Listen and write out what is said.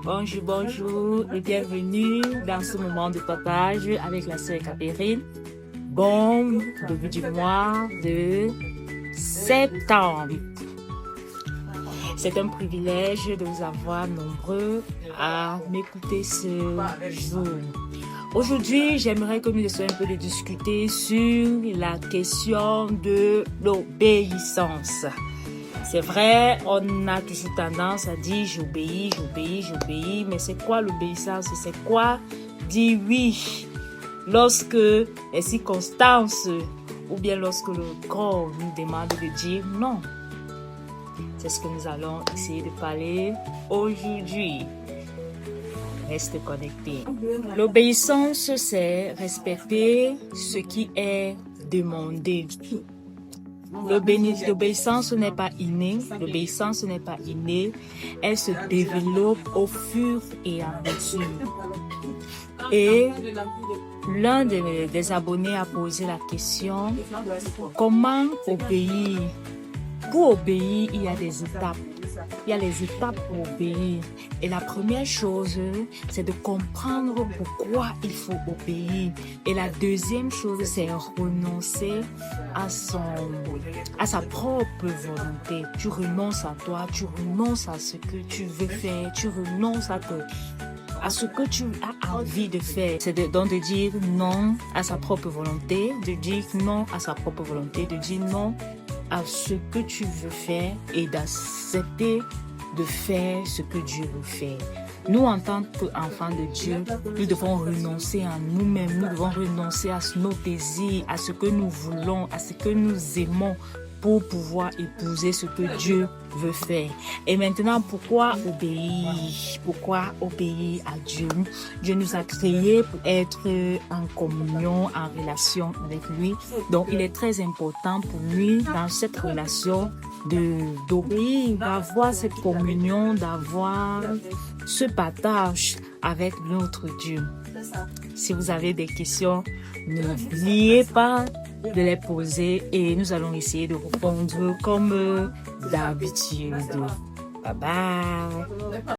Bonjour, bonjour et bienvenue dans ce moment de partage avec la sœur Catherine. Bon début du mois de septembre. C'est un privilège de vous avoir nombreux à m'écouter ce jour. Aujourd'hui, j'aimerais que nous essayions un peu de discuter sur la question de l'obéissance. C'est vrai, on a toujours tendance à dire j'obéis, mais c'est quoi l'obéissance? C'est quoi dire oui lorsque les circonstances ou bien lorsque le corps nous demande de dire non? C'est ce que nous allons essayer de parler aujourd'hui. Reste connecté. L'obéissance, c'est respecter ce qui est demandé. L'obéissance n'est pas innée. L'obéissance n'est pas innée. Elle se développe au fur et à mesure. Et l'un des abonnés a posé la question, comment obéir? Pour obéir, il y a des étapes. Il y a les étapes pour obéir. Et la première chose, c'est de comprendre pourquoi il faut obéir. Et la deuxième chose, c'est renoncer à sa propre volonté. Tu renonces à toi, tu renonces à ce que tu veux faire, tu renonces à ce que tu as envie de faire. C'est donc de dire non à sa propre volonté, de dire non à sa propre volonté, de dire non à ce que tu veux faire et d'accepter de faire ce que Dieu veut faire. Nous, en tant qu'enfants de Dieu, nous devons renoncer à nous-mêmes, nous devons renoncer à nos désirs, à ce que nous voulons, à ce que nous aimons pour pouvoir épouser ce que Dieu veut faire. Et maintenant, pourquoi obéir? Pourquoi obéir à Dieu? Dieu nous a créés pour être en communion, en relation avec lui. Donc, il est très important pour lui, dans cette relation, d'obéir, d'avoir cette communion, d'avoir ce partage avec notre Dieu. Si vous avez des questions, n'oubliez pas de les poser et nous allons essayer de répondre comme d'habitude. Bye bye.